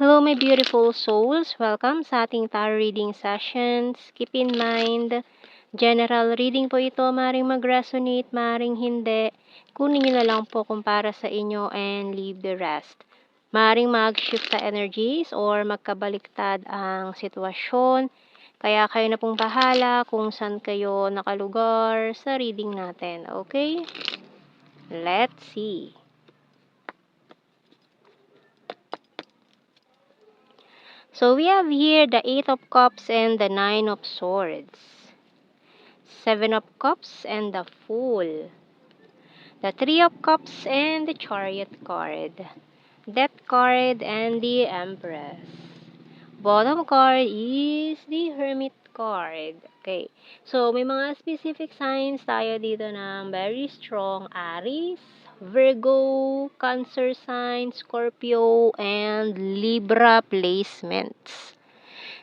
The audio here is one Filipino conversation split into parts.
Hello, my beautiful souls. Welcome sa ating tarot reading sessions. Keep in mind, general reading po ito. Maring mag-resonate, maring hindi. Kunin nyo na lang po kung para sa inyo and leave the rest. Maring mag-shift sa energies or magkabaliktad ang sitwasyon. Kaya kayo na pong bahala kung saan kayo nakalugar sa reading natin. Okay? Let's see. So we have here the 8 of Cups and the 9 of Swords. 7 of Cups and the Fool. The 3 of Cups and the Chariot card. Death card and the Empress. Bottom card is the Hermit card. Okay. So, may mga specific signs tayo dito ng very strong Aries, Virgo, Cancer sign, Scorpio, and Libra placements.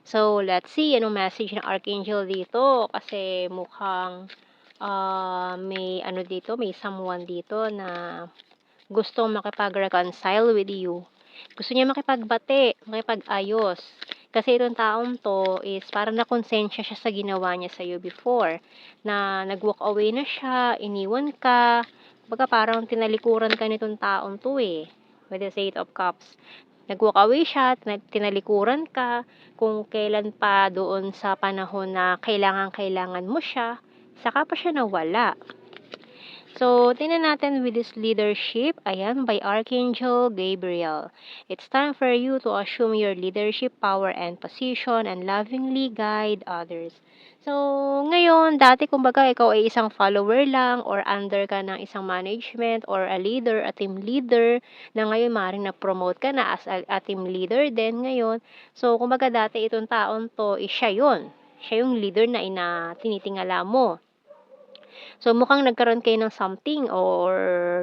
So, let's see anong message ng Archangel dito kasi mukhang may ano dito, may someone dito na gustong makipag-reconcile with you. Gusto niya makipagbati, makipag-ayos. Kasi itong taong to is parang nakonsensya siya sa ginawa niya sa'yo before. Na nag-walk away na siya, iniwan ka. Baga parang tinalikuran ka nitong taong to eh. With the 8 of Cups. Nag-walk away siya, tinalikuran ka. Kung kailan pa doon sa panahon na kailangan mo siya, saka pa siya nawala. So, tingnan natin with this leadership, ayan, by Archangel Gabriel. It's time for you to assume your leadership power and position and lovingly guide others. So, ngayon, dati kumbaga ikaw ay isang follower lang or under ka ng isang management or a leader, a team leader, na ngayon maaaring na-promote ka na as a team leader din ngayon. So, kumbaga dati itong taon to, siya yun. Siya yung leader na tinitingala mo. So, mukhang nagkaroon kayo ng something or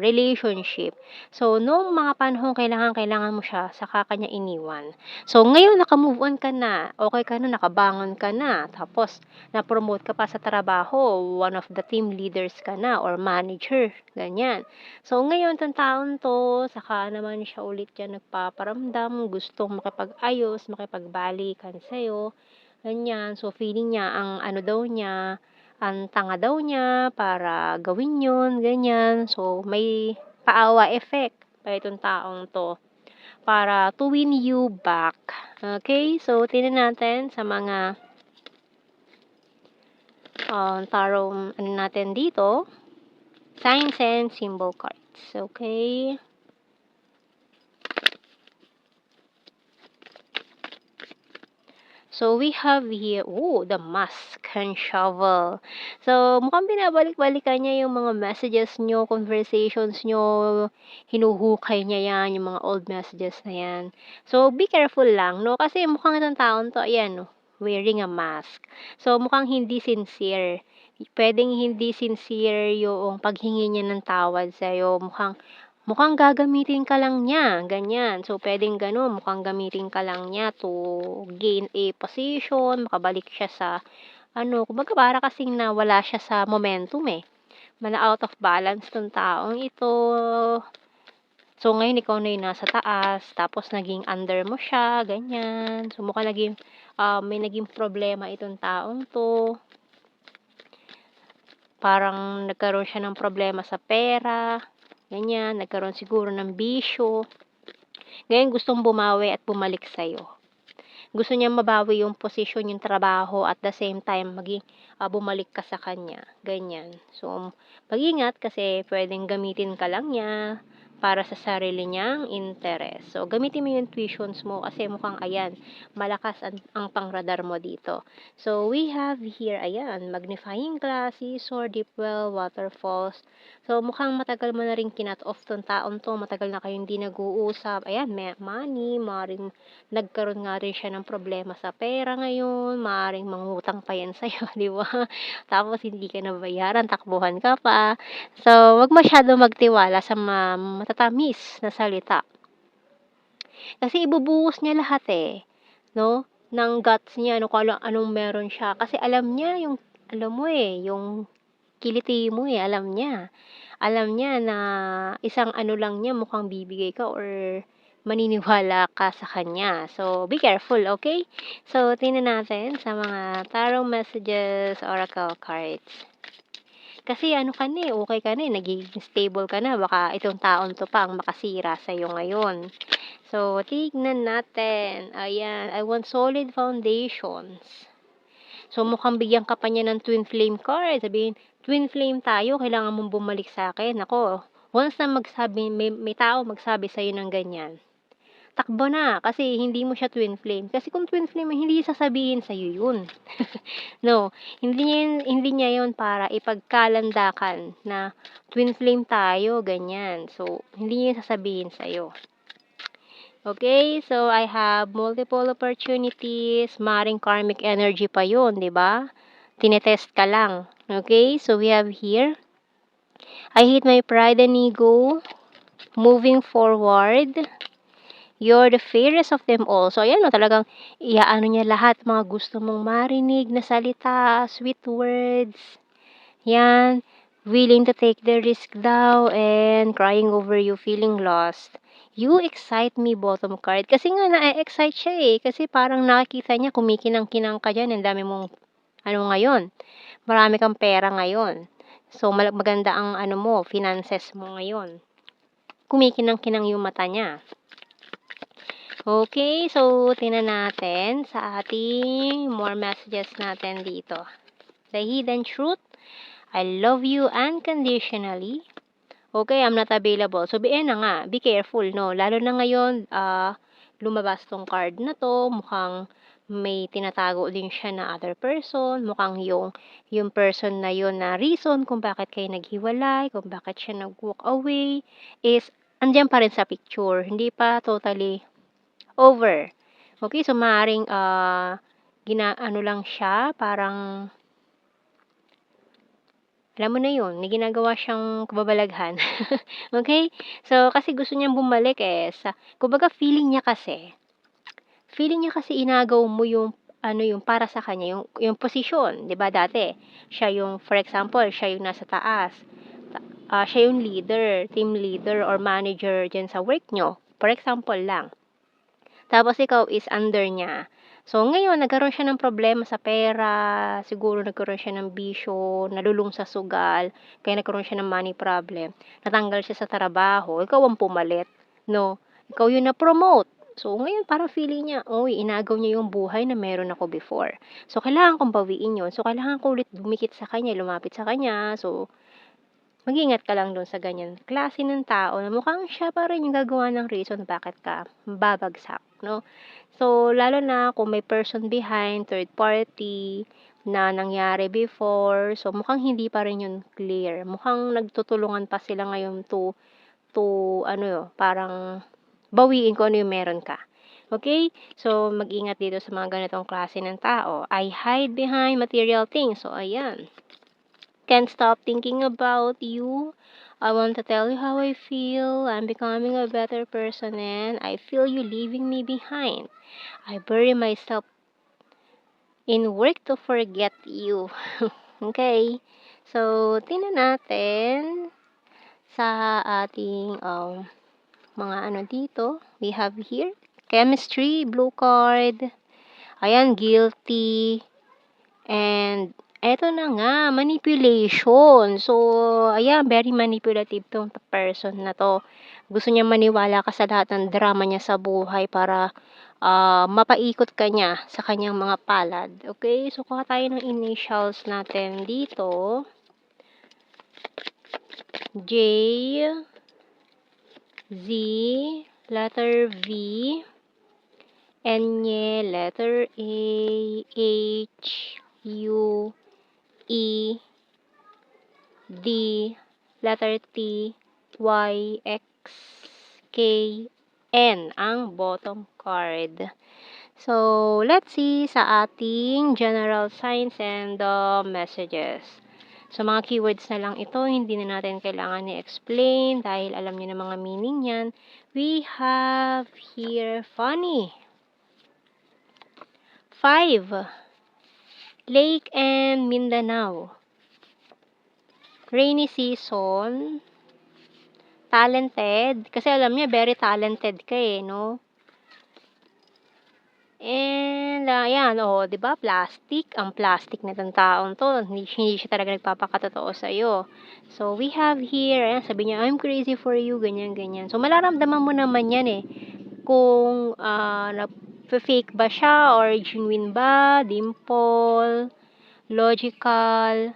relationship. So, noong mga panahon kailangan mo siya, saka kanya iniwan. So, ngayon naka-move on ka na, okay ka na, nakabangon ka na, tapos na-promote ka pa sa trabaho, one of the team leaders ka na or manager, ganyan. So, ngayon itong taon to, saka naman siya ulit yan nagpaparamdam, gustong makipag-ayos, makipagbalikan sa'yo, ganyan. So, feeling niya, ang tanga daw niya para gawin yun, ganyan. So, may paawa effect pa itong taong to para to win you back. Okay? So, tingnan natin sa mga tarot natin dito. Signs and symbol cards. Okay? So, we have here, the mask and shovel. So, mukhang binabalik-balikan niya yung mga messages nyo, conversations nyo, hinuhukay niya yan, yung mga old messages na yan. So, be careful lang, no? Kasi mukhang itong taon to, ayan, no? Wearing a mask. So, mukhang hindi sincere. Pwedeng hindi sincere yung paghingi niya ng tawad sa'yo. Mukhang gagamitin ka lang niya, ganyan. So, pwedeng gano'n, mukhang gamitin ka lang niya to gain a position, makabalik siya sa, kumbaga para kasing nawala siya sa momentum eh. Out of balance tong taong ito. So, ngayon ikaw na yung nasa taas, tapos naging under mo siya, ganyan. So, mukhang may naging problema itong taong to. Parang nagkaroon siya ng problema sa pera, ganyan, nagkaroon siguro ng bisyo. Ngayon gustong bumawi at bumalik sa'yo. Gusto niya mabawi yung posisyon, yung trabaho, at the same time bumalik ka sa kanya, ganyan. So, mag-ingat kasi pwedeng gamitin ka lang niya para sa sarili niyang interes. So, gamitin mo yung intuitions mo kasi mukhang ayan, malakas ang pangradar mo dito. So, we have here, ayan, magnifying glass, sword, deep well, waterfalls. So, mukhang matagal mo na rin kinat off tong taon to, matagal na kayong hindi nag-uusap. Ayan, money, maring nagkaroon nga rin siya ng problema sa pera ngayon, maring mangutang pa yan sa'yo, di ba? Tapos hindi ka nabayaran, takbuhan ka pa. So, wag masyado magtiwala sa matatamis na salita. Kasi ibubuhos niya lahat eh, no? Ng guts niya, kung anong meron siya. Kasi alam niya yung, alam mo eh, yung kiliti mo eh, alam niya. Alam niya na isang ano lang niya, mukhang bibigay ka or maniniwala ka sa kanya. So, be careful, okay? So, tingnan natin sa mga tarot messages, oracle cards. Kasi ano ka na okay ka na nagiging stable ka na. Baka itong taon to pa ang makasira sa'yo ngayon. So, tignan natin. Ayan, I want solid foundations. So, mukhang bigyan ka pa niya ng twin flame card. Sabihin, twin flame tayo, kailangan mong bumalik sa akin. Ako, once na may tao magsabi sa'yo ng ganyan, takbo na kasi hindi mo siya twin flame. Kasi kung twin flame, hindi sasabihin sa'yo yun. No, hindi niya yun para ipagkalandakan na twin flame tayo, ganyan. So, hindi niya sasabihin sa'yo. Okay, so I have multiple opportunities, maring karmic energy pa yun, di ba? Tinetest ka lang. Okay, so we have here, I hit my pride and ego, moving forward, you're the fairest of them all. So, ayan, no, talagang iaano niya lahat mga gusto mong marinig na salita, sweet words. Yan, willing to take the risk daw and crying over you, feeling lost. You excite me, bottom card. Kasi nga, na-excite siya eh. Kasi parang nakikita niya, kumikinang-kinang ka dyan. Ang dami mong, ngayon. Marami kang pera ngayon. So, maganda ang, finances mo ngayon. Kumikinang-kinang yung mata niya. Okay, so tingnan natin sa ating more messages natin dito. The hidden truth, I love you unconditionally. Okay, I'm not available. So, na nga, be careful, no? Lalo na ngayon, lumabas tong card na to, mukhang may tinatago din siya na other person, mukhang yung person na yun na reason kung bakit kayo naghiwalay, kung bakit siya nag-walk away, is andyan pa rin sa picture, hindi pa totally over. Okay, so maaaring lang siya, parang alam mo na yun, may ginagawa siyang kababalaghan. Okay? So, kasi gusto niyang bumalik kumbaga feeling niya kasi inagaw mo yung yung para sa kanya, yung posisyon, 'di ba dati? Siya yung, for example, siya yung nasa taas. Siya yung leader, team leader or manager diyan sa work nyo. For example lang. Tapos ikaw is under niya. So, ngayon nagkaroon siya ng problema sa pera, siguro nagkaroon siya ng bisyo, nalulung sa sugal, kaya nagkaroon siya ng money problem. Natanggal siya sa trabaho, ikaw ang pumalit, no? Ikaw yung na-promote. So, ngayon parang feeling niya, oy, inagaw niya yung buhay na meron ako before. So, kailangan kong bawiin yun. So, kailangan ko ulit dumikit sa kanya, lumapit sa kanya. So, mag-ingat ka lang dun sa ganyan klase ng tao na mukhang siya pa rin yung gagawa ng reason bakit ka babagsak, no? So, lalo na kung may person behind, third party, na nangyari before, so mukhang hindi pa rin yun clear. Mukhang nagtutulungan pa sila ngayon to parang bawiin kung ano yung meron ka. Okay? So, mag-ingat dito sa mga ganitong klase ng tao. I hide behind material things. So, ayan. Can't stop thinking about you. I want to tell you how I feel. I'm becoming a better person and I feel you leaving me behind. I bury myself in work to forget you. Okay. So, tingnan natin sa ating mga dito. We have here chemistry, blue card. Ayan, guilty. And eto na nga, manipulation. So, ayan, very manipulative tong person na to. Gusto niya maniwala ka sa lahat ng drama niya sa buhay para mapaikot ka niya sa kanyang mga palad. Okay? So, kuha tayo ng initials natin dito. J, Z, letter V, N, letter A, H, U, E, D, letter T, Y, X, K, N ang bottom card. So, let's see sa ating general signs and messages. So, mga keywords na lang ito, hindi na natin kailangan i-explain dahil alam niyo na mga meaning yan. We have here funny. 5. Lake and Mindanao. Rainy season. talented. Kasi alam niya, very talented ka no? And, ayan, di ba, plastic. Ang plastic na itong taong to. Hindi siya talaga nagpapakatotoo sa'yo. So, we have here, ayan, sabi niya, I'm crazy for you, ganyan, ganyan. So, malaramdaman mo naman yan kung fake ba siya or genuine ba, dimple, logical,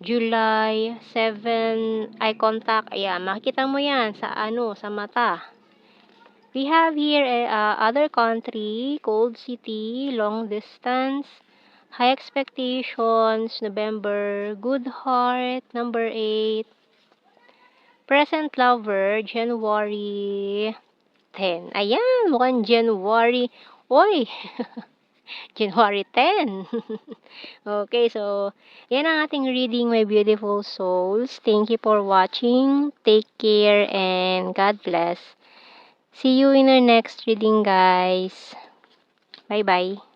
July, 7, eye contact. Ayan, makikita mo yan sa sa mata. We have here other country, cold city, long distance, high expectations, November, good heart, number 8, present lover, January 10. Ayan, mukhang January. Oy, January 10. Okay, so, yan ang ating reading, my beautiful souls. Thank you for watching. Take care and God bless. See you in our next reading, guys. Bye-bye.